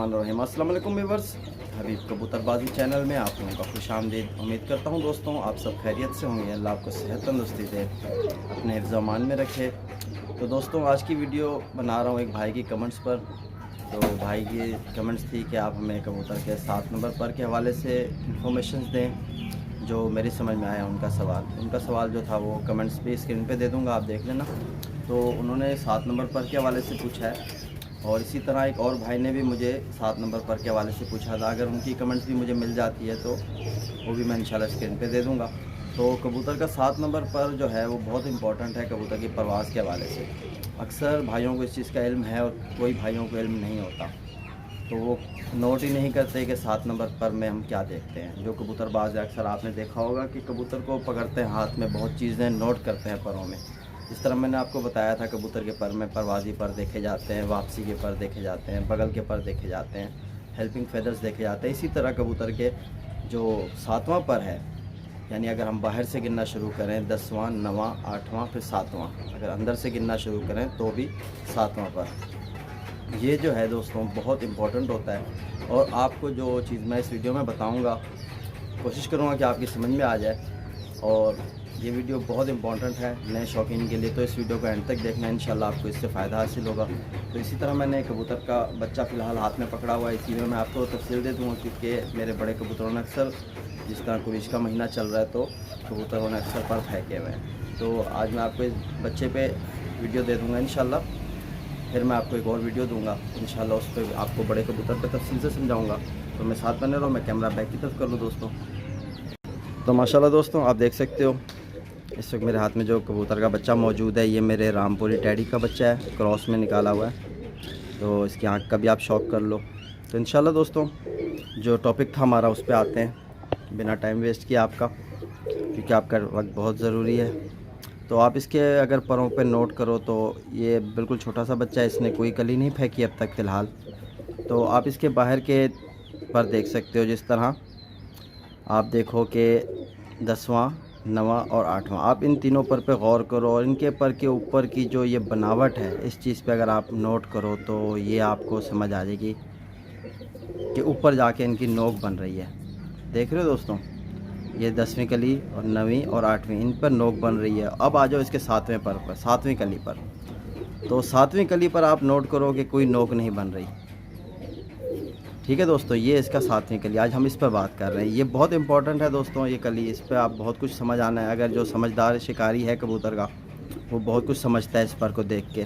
बिस्मिल्लाहिर्रहमानिर्रहीम। अस्सलाम वालेकुम व्यूअर्स, हबीब कबूतरबाजी चैनल में आप लोगों का खुशामदीद। उम्मीद करता हूँ दोस्तों आप सब खैरियत से होंगे। अल्लाह आपको सेहत तंदुरुस्ती दे, अपने हिफ्ज़ अमान में रखे। तो दोस्तों आज की वीडियो बना रहा हूँ एक भाई की कमेंट्स पर। तो भाई की कमेंट्स थी कि आप हमें कबूतर के 7 नंबर पर के हवाले से इंफॉर्मेशन दें जो मेरी समझ में आया। उनका सवाल जो था वो कमेंट्स भी स्क्रीन पे दे दूँगा, आप देख लेना। तो उन्होंने 7 नंबर पर के हवाले से पूछा है और इसी तरह एक और भाई ने भी मुझे 7 नंबर पर के हवाले से पूछा था। अगर उनकी कमेंट्स भी मुझे मिल जाती है तो वो भी मैं इंशाल्लाह स्क्रीन पे दे दूँगा। तो कबूतर का 7 नंबर पर जो है वो बहुत इंपॉर्टेंट है कबूतर की परवाज़ के हवाले से। अक्सर भाइयों को इस चीज़ का इल्म है और कोई भाइयों को इल्म नहीं होता, तो वो नोट ही नहीं करते कि 7 नंबर पर में हम क्या देखते हैं। जो कबूतरबाज है अक्सर आपने देखा होगा कि कबूतर को पकड़ते हैं हाथ में, बहुत चीज़ें नोट करते हैं परों में। इस तरह मैंने आपको बताया था कबूतर के पर में परवाज़ी पर देखे जाते हैं, वापसी के पर देखे जाते हैं, बगल के पर देखे जाते हैं, हेल्पिंग फेदर्स देखे जाते हैं। इसी तरह कबूतर के जो 7वां पर है, यानी अगर हम बाहर से गिनना शुरू करें 10वां, 9वां, 8वां फिर 7वां, अगर अंदर से गिनना शुरू करें तो भी 7वां पर। ये जो है दोस्तों बहुत इम्पोर्टेंट होता है और आपको जो चीज़ मैं इस वीडियो में बताऊँगा कोशिश करूँगा कि आपकी समझ में आ जाए। और ये वीडियो बहुत इंपॉर्टेंट है नए शौकीन के लिए, तो इस वीडियो को एंड तक देखना, इंशाल्लाह आपको इससे फ़ायदा हासिल होगा। तो इसी तरह मैंने कबूतर का बच्चा फ़िलहाल हाथ में पकड़ा हुआ है, इसी में मैं आपको तफसील दे दूँगा क्योंकि मेरे बड़े कबूतरों ने अक्सर, जिस तरह कुरिश का महीना चल रहा है तो कबूतरों ने अक्सर पर फेंके हुए हैं। तो आज मैं आपको इस बच्चे पर वीडियो दे दूँगा इंशाल्लाह, फिर मैं आपको एक और वीडियो दूँगा इंशाल्लाह, उस पर आपको बड़े कबूतर पर तफसील से समझाऊँगा। तो मैं साथ बने रहो, मैं कैमरा बैक की तरफ कर लूँ दोस्तों। तो माशाल्लाह दोस्तों आप देख सकते हो इस वक्त मेरे हाथ में जो कबूतर का बच्चा मौजूद है, ये मेरे रामपुरी टैडी का बच्चा है, क्रॉस में निकाला हुआ है। तो इसकी आँख का भी आप शौक कर लो। तो इंशाल्लाह दोस्तों जो टॉपिक था हमारा उस पर आते हैं, बिना टाइम वेस्ट किए आपका, क्योंकि आपका वक्त बहुत ज़रूरी है। तो आप इसके अगर परों पे नोट करो तो ये बिल्कुल छोटा सा बच्चा है, इसने कोई कली नहीं फेंकी अब तक फ़िलहाल। तो आप इसके बाहर के पर देख सकते हो, जिस तरह आप देखो कि 10वां, 9वां और 8वां, आप इन तीनों पर पे गौर करो और इनके पर के ऊपर की जो ये बनावट है, इस चीज़ पे अगर आप नोट करो तो ये आपको समझ आ जाएगी कि ऊपर जाके इनकी नोक बन रही है। देख रहे हो दोस्तों, ये 10वीं कली और 9वीं और 8वीं, इन पर नोक बन रही है। अब आ जाओ इसके 7वें पर 7वीं कली पर। तो 7वीं कली पर आप नोट करो कि कोई नोक नहीं बन रही। ठीक है दोस्तों, ये इसका 7वीं कली, आज हम इस पर बात कर रहे हैं। ये बहुत इंपॉर्टेंट है दोस्तों ये कली, इस पर आप बहुत कुछ समझ आना है। अगर जो समझदार शिकारी है कबूतर का, वो बहुत कुछ समझता है इस पर को देख के।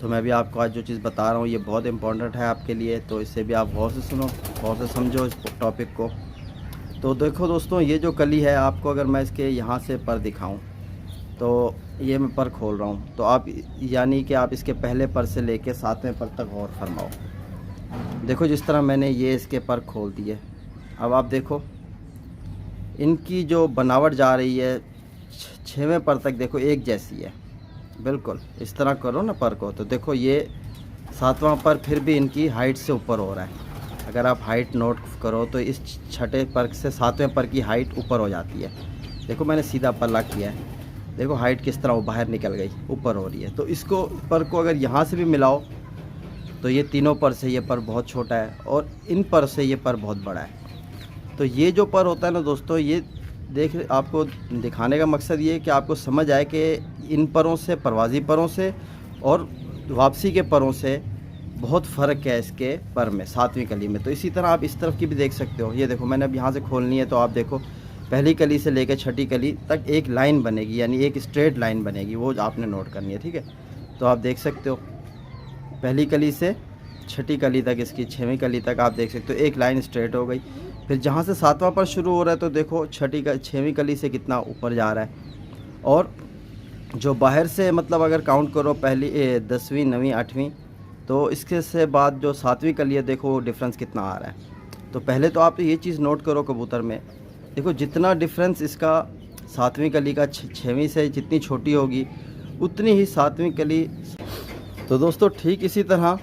तो मैं भी आपको आज जो चीज़ बता रहा हूँ ये बहुत इंपॉर्टेंट है आपके लिए, तो इससे भी आप गौर से सुनो, गौर से समझो इस टॉपिक को। तो देखो दोस्तों, ये जो कली है आपको अगर मैं इसके यहाँ से पर दिखाऊँ तो ये मैं पर खोल रहा हूँ, तो आप यानी कि आप इसके पहले पर से लेके 7वें पर तक गौर फरमाओ। देखो जिस तरह मैंने ये इसके पर खोल दिए, अब आप देखो इनकी जो बनावट जा रही है 6वें पर तक, देखो एक जैसी है बिल्कुल। इस तरह करो ना पर को, तो देखो ये 7वां पर फिर भी इनकी हाइट से ऊपर हो रहा है। अगर आप हाइट नोट करो तो इस 6ठे पर से 7वें पर की हाइट ऊपर हो जाती है। देखो मैंने सीधा पल्ला किया है, देखो हाइट किस तरह वो बाहर निकल गई, ऊपर हो रही है। तो इसको पर को अगर यहाँ से भी मिलाओ तो ये तीनों पर से ये पर बहुत छोटा है और इन पर से ये पर बहुत बड़ा है। तो ये जो पर होता है ना दोस्तों, ये देख आपको दिखाने का मकसद ये है कि आपको समझ आए कि इन परों से, परवाज़ी परों से और वापसी के परों से बहुत फ़र्क है इसके पर में 7वीं कली में। तो इसी तरह आप इस तरफ की भी देख सकते हो। ये देखो मैंने अब यहाँ से खोलनी है, तो आप देखो पहली कली से लेकर 6ठी कली तक एक लाइन बनेगी, यानी एक स्ट्रेट लाइन बनेगी, वो आपने नोट करनी है। ठीक है, तो आप देख सकते हो पहली कली से 6ठी कली तक, इसकी 6वीं कली तक आप देख सकते हो एक लाइन स्ट्रेट हो गई। फिर जहाँ से 7वां पर शुरू हो रहा है तो देखो 6वीं कली से कितना ऊपर जा रहा है। और जो बाहर से मतलब अगर काउंट करो पहली 10वीं, 9वीं, 8वीं, तो इसके से बाद जो 7वीं कली है देखो डिफरेंस कितना आ रहा है। तो पहले तो आप ये चीज़ नोट करो कबूतर में, देखो जितना डिफरेंस इसका 7वीं कली का 6वीं से जितनी छोटी होगी उतनी ही 7वीं कली। तो दोस्तों ठीक इसी तरह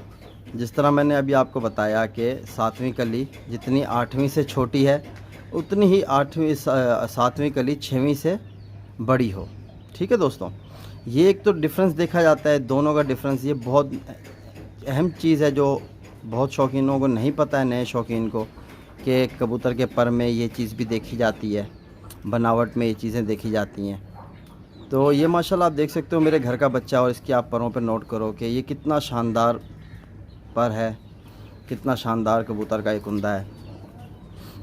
जिस तरह मैंने अभी आपको बताया कि 7वीं कली जितनी 8वीं से छोटी है उतनी ही 7वीं कली 6वीं से बड़ी हो। ठीक है दोस्तों, ये एक तो डिफरेंस देखा जाता है दोनों का डिफरेंस, ये बहुत अहम चीज़ है जो बहुत शौकीनों को नहीं पता है, नए शौकीन को, कि कबूतर के पर में ये चीज़ भी देखी जाती है, बनावट में ये चीज़ें देखी जाती हैं। तो ये माशाल्लाह आप देख सकते हो मेरे घर का बच्चा, और इसकी आप परों पे नोट करो कि ये कितना शानदार पर है, कितना शानदार कबूतर का एक कुंदा है।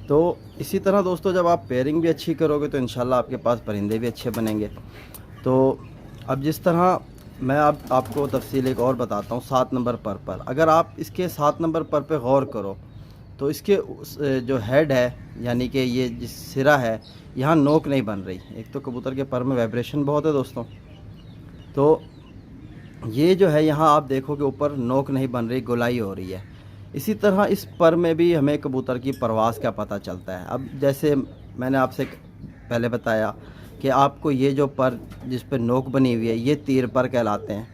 तो इसी तरह दोस्तों जब आप पेयरिंग भी अच्छी करोगे तो इंशाल्लाह आपके पास परिंदे भी अच्छे बनेंगे। तो अब जिस तरह मैं अब आपको तफसील एक और बताता हूँ 7 नंबर पर अगर आप इसके 7 नंबर पर पे गौर करो तो इसके जो हेड है, यानी कि ये जिस सिरा है, यहाँ नोक नहीं बन रही। एक तो कबूतर के पर में वाइब्रेशन बहुत है दोस्तों, तो ये जो है यहाँ आप देखो कि ऊपर नोक नहीं बन रही, गोलाई हो रही है। इसी तरह इस पर में भी हमें कबूतर की परवाज़ का पता चलता है। अब जैसे मैंने आपसे पहले बताया कि आपको ये जो पर जिस पर नोक बनी हुई है ये तीर पर कहलाते हैं,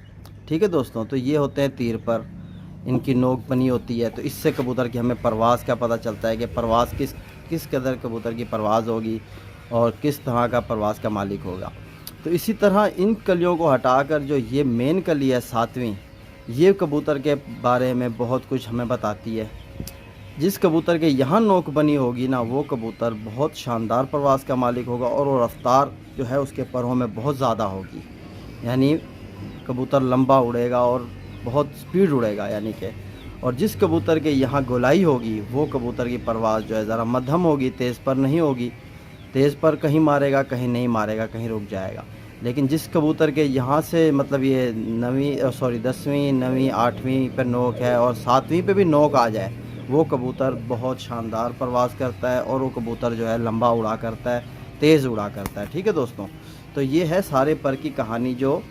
ठीक है दोस्तों। तो ये होते हैं तीर पर, इनकी नोक बनी होती है। तो इससे कबूतर की हमें परवाज़ का पता चलता है कि परवाज़ किस कदर कबूतर की परवाज़ होगी और किस तरह का परवाज़ का मालिक होगा। तो इसी तरह इन कलियों को हटाकर जो ये मेन कली है 7वीं, ये कबूतर के बारे में बहुत कुछ हमें बताती है। जिस कबूतर के यहाँ नोक बनी होगी ना, वो कबूतर बहुत शानदार परवाज़ का मालिक होगा और वो रफ्तार जो है उसके परों में बहुत ज़्यादा होगी, यानी कबूतर लंबा उड़ेगा और बहुत स्पीड उड़ेगा यानी कि। और जिस कबूतर के यहाँ गोलाई होगी वो कबूतर की परवाज़ जो है ज़रा मध्यम होगी, तेज़ पर नहीं होगी। तेज़ पर कहीं मारेगा, कहीं नहीं मारेगा, कहीं रुक जाएगा। लेकिन जिस कबूतर के यहाँ से मतलब ये 10वीं 9वीं 8वीं पर नोक है और 7वीं पे भी नोक आ जाए, वो कबूतर बहुत शानदार परवाज़ करता है और वो कबूतर जो है लंबा उड़ा करता है, तेज़ उड़ा करता है, ठीक है दोस्तों। तो ये है सारे पर की कहानी जो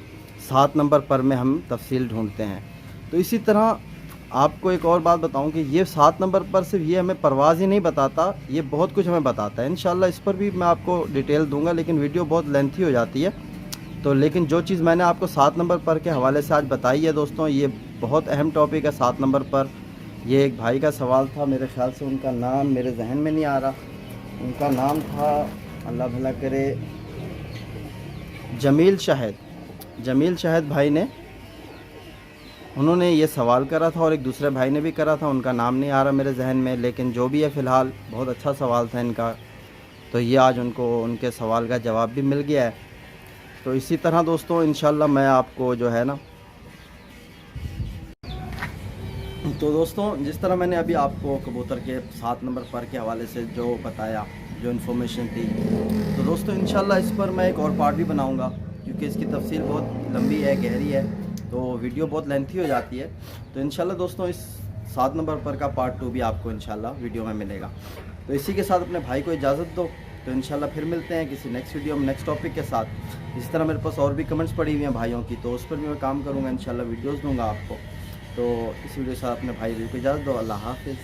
7 नंबर पर में हम तफसील ढूंढते हैं। तो इसी तरह आपको एक और बात बताऊं कि ये 7 नंबर पर सिर्फ ये हमें परवाज़ ही नहीं बताता, ये बहुत कुछ हमें बताता है। इंशाल्लाह इस पर भी मैं आपको डिटेल दूंगा, लेकिन वीडियो बहुत लेंथी हो जाती है। तो लेकिन जो चीज़ मैंने आपको 7 नंबर पर के हवाले से आज बताई है दोस्तों, ये बहुत अहम टॉपिक है 7 नंबर पर। ये एक भाई का सवाल था, मेरे ख्याल से उनका नाम मेरे जहन में नहीं आ रहा, उनका नाम था, अल्लाह भला करे, जमील शाहिद भाई ने, उन्होंने ये सवाल करा था और एक दूसरे भाई ने भी करा था, उनका नाम नहीं आ रहा मेरे जहन में। लेकिन जो भी है फ़िलहाल बहुत अच्छा सवाल था इनका, तो ये आज उनको उनके सवाल का जवाब भी मिल गया है। तो इसी तरह दोस्तों इंशाल्लाह मैं आपको जो है ना, तो दोस्तों जिस तरह मैंने अभी आपको कबूतर के 7 नंबर पर के हवाले से जो बताया, जो इन्फॉर्मेशन थी, तो दोस्तों इंशाल्लाह इस पर मैं एक और पार्ट भी बनाऊंगा, क्योंकि इसकी तफसील बहुत लंबी है, गहरी है, तो वीडियो बहुत लेंथी हो जाती है। तो इंशाल्लाह दोस्तों इस 7 नंबर पर का पार्ट 2 भी आपको इंशाल्लाह वीडियो में मिलेगा। तो इसी के साथ अपने भाई को इजाज़त दो, तो इंशाल्लाह फिर मिलते हैं किसी नेक्स्ट वीडियो में नेक्स्ट टॉपिक के साथ। इस तरह मेरे पास और भी कमेंट्स पड़ी हुई हैं भाइयों की, तो उस पर भी मैं काम करूँगा, इंशाल्लाह वीडियोज़ दूँगा आपको। तो इस वीडियो के साथ अपने भाई को इजाज़त दो, अल्लाह हाफ़िज़।